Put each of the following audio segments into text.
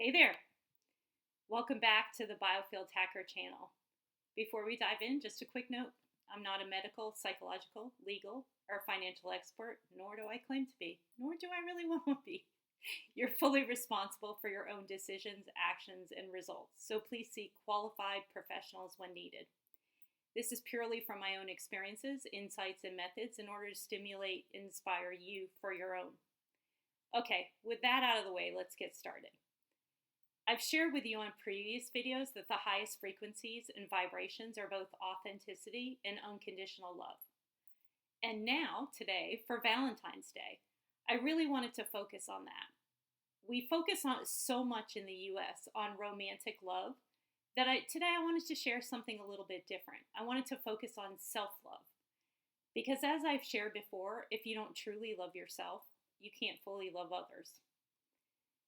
Hey there! Welcome back to the Biofield Hacker channel. Before we dive in, just a quick note. I'm not a medical, psychological, legal, or financial expert, nor do I claim to be, nor do I really want to be. You're fully responsible for your own decisions, actions, and results, so please seek qualified professionals when needed. This is purely from my own experiences, insights, and methods in order to stimulate and inspire you for your own. Okay, with that out of the way, let's get started. I've shared with you on previous videos that the highest frequencies and vibrations are both authenticity and unconditional love. And now, today, for Valentine's Day, I really wanted to focus on that. We focus on so much in the US on romantic love that today I wanted to share something a little bit different. I wanted to focus on self-love. Because as I've shared before, if you don't truly love yourself, you can't fully love others.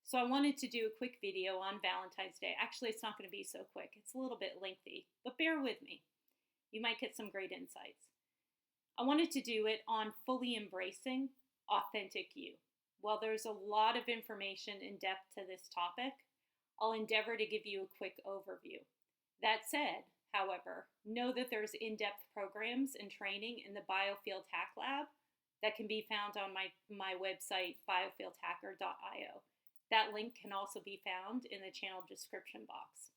So I wanted to do a quick video on Valentine's Day. Actually, it's not going to be so quick. It's a little bit lengthy, but bear with me. You might get some great insights. I wanted to do it on fully embracing authentic you. While there's a lot of information in depth to this topic, I'll endeavor to give you a quick overview. That said, however, know that there's in-depth programs and training in the Biofield Hack Lab that can be found on my website, biofieldhacker.io. That link can also be found in the channel description box.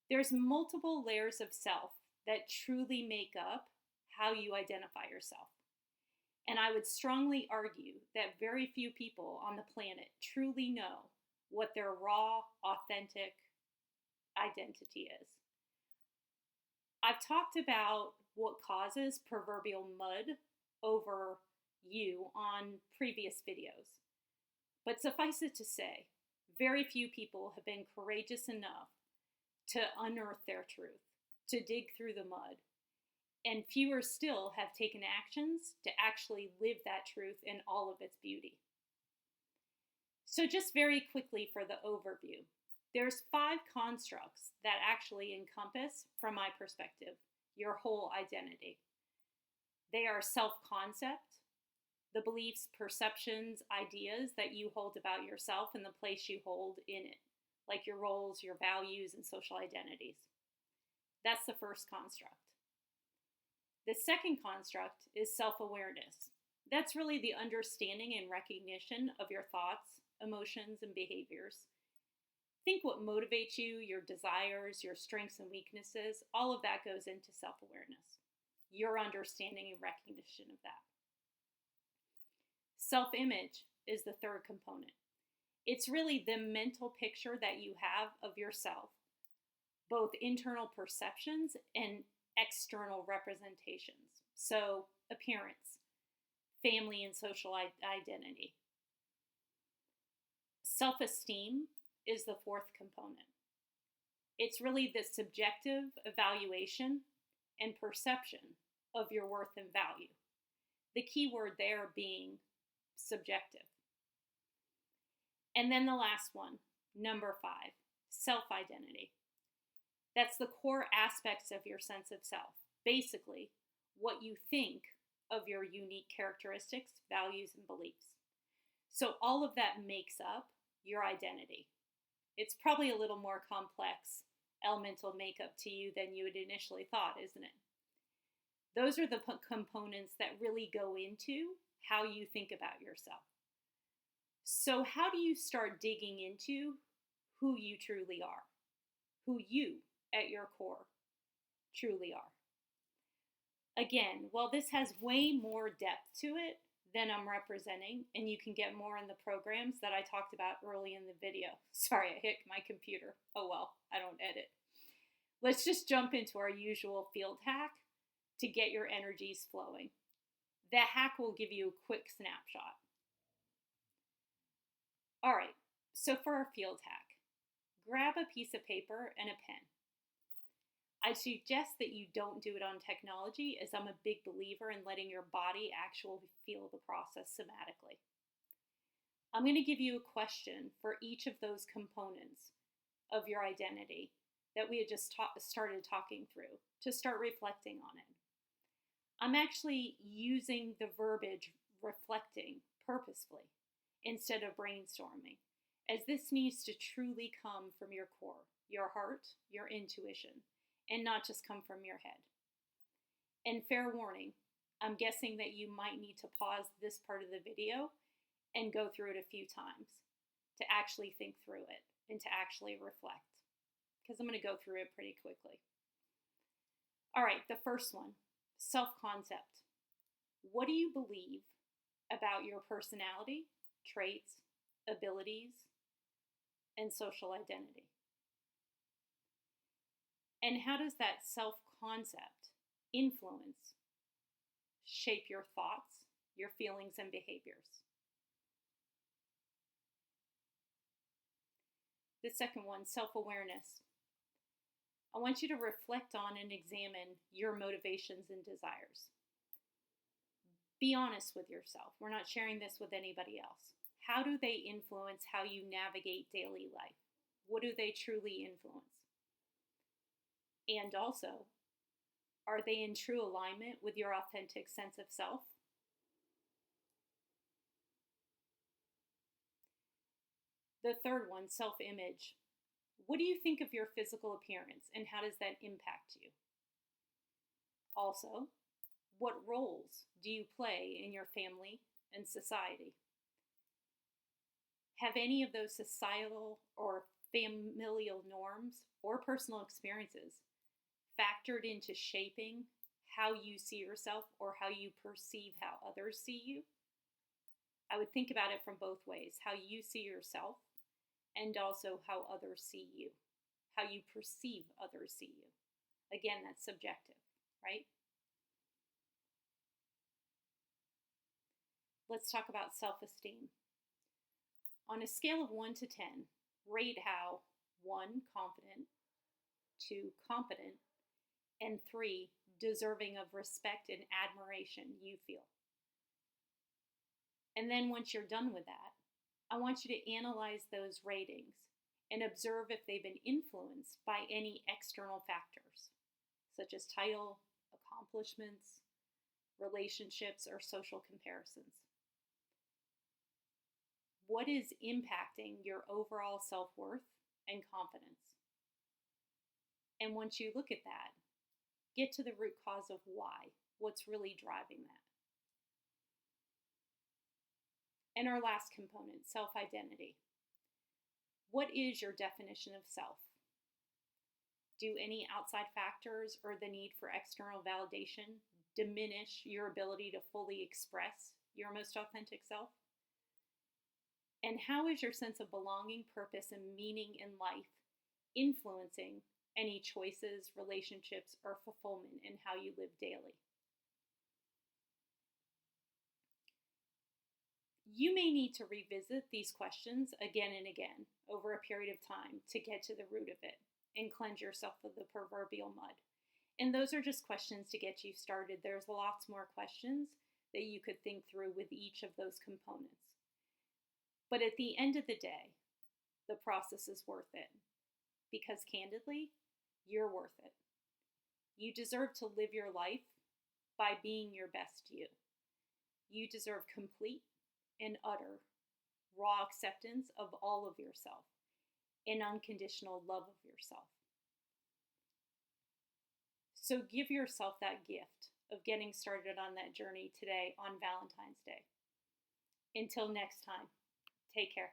There's multiple layers of self that truly make up how you identify yourself. And I would strongly argue that very few people on the planet truly know what their raw, authentic identity is. I've talked about what causes proverbial mud over you on previous videos. But suffice it to say, very few people have been courageous enough to unearth their truth, to dig through the mud, and fewer still have taken actions to actually live that truth in all of its beauty. So just very quickly for the overview, there's 5 constructs that actually encompass, from my perspective, your whole identity. They are self-concept, the beliefs, perceptions, ideas that you hold about yourself and the place you hold in it, like your roles, your values, and social identities. That's the first construct. The second construct is self-awareness. That's really the understanding and recognition of your thoughts, emotions, and behaviors. Think what motivates you, your desires, your strengths and weaknesses, all of that goes into self-awareness. Your understanding and recognition of that. Self-image is the third component. It's really the mental picture that you have of yourself, both internal perceptions and external representations. So, appearance, family and social identity. Self-esteem is the fourth component. It's really the subjective evaluation and perception of your worth and value. The key word there being subjective. And then the last one, number 5, self-identity. That's the core aspects of your sense of self. Basically, what you think of your unique characteristics, values, and beliefs. So all of that makes up your identity. It's probably a little more complex elemental makeup to you than you had initially thought, isn't it? Those are the components that really go into how you think about yourself. So how do you start digging into who you truly are? Who you, at your core, truly are? Again, while this has way more depth to it than I'm representing, and you can get more in the programs that I talked about early in the video. Sorry, I hit my computer. Oh well, I don't edit. Let's just jump into our usual field hack to get your energies flowing. The hack will give you a quick snapshot. All right, so for our field hack, grab a piece of paper and a pen. I suggest that you don't do it on technology, as I'm a big believer in letting your body actually feel the process somatically. I'm going to give you a question for each of those components of your identity that we had just started talking through to start reflecting on it. I'm actually using the verbiage reflecting purposefully instead of brainstorming, as this needs to truly come from your core, your heart, your intuition, and not just come from your head. And fair warning, I'm guessing that you might need to pause this part of the video and go through it a few times to actually think through it and to actually reflect, because I'm going to go through it pretty quickly. All right, the first one, self-concept. What do you believe about your personality, traits, abilities, and social identity? And how does that self-concept influence, shape your thoughts, your feelings, and behaviors? The second one, self-awareness. I want you to reflect on and examine your motivations and desires. Be honest with yourself. We're not sharing this with anybody else. How do they influence how you navigate daily life? What do they truly influence? And also, are they in true alignment with your authentic sense of self? The third one, self-image. What do you think of your physical appearance and how does that impact you? Also, what roles do you play in your family and society? Have any of those societal or familial norms or personal experiences factored into shaping how you see yourself or how you perceive how others see you? I would think about it from both ways, how you see yourself and also how others see you, how you perceive others see you. Again, that's subjective, right? Let's talk about self-esteem. On a scale of 1 to 10, rate how 1, confident, 2, competent, and 3, deserving of respect and admiration you feel. And then once you're done with that, I want you to analyze those ratings and observe if they've been influenced by any external factors, such as title, accomplishments, relationships, or social comparisons. What is impacting your overall self-worth and confidence? And once you look at that, get to the root cause of why, what's really driving that. And our last component, self-identity. What is your definition of self? Do any outside factors or the need for external validation diminish your ability to fully express your most authentic self? And how is your sense of belonging, purpose, and meaning in life influencing any choices, relationships, or fulfillment in how you live daily? You may need to revisit these questions again and again over a period of time to get to the root of it and cleanse yourself of the proverbial mud. And those are just questions to get you started. There's lots more questions that you could think through with each of those components. But at the end of the day, the process is worth it because candidly, you're worth it. You deserve to live your life by being your best you. You deserve complete and utter raw acceptance of all of yourself and unconditional love of yourself. So give yourself that gift of getting started on that journey today on Valentine's Day. Until next time, take care.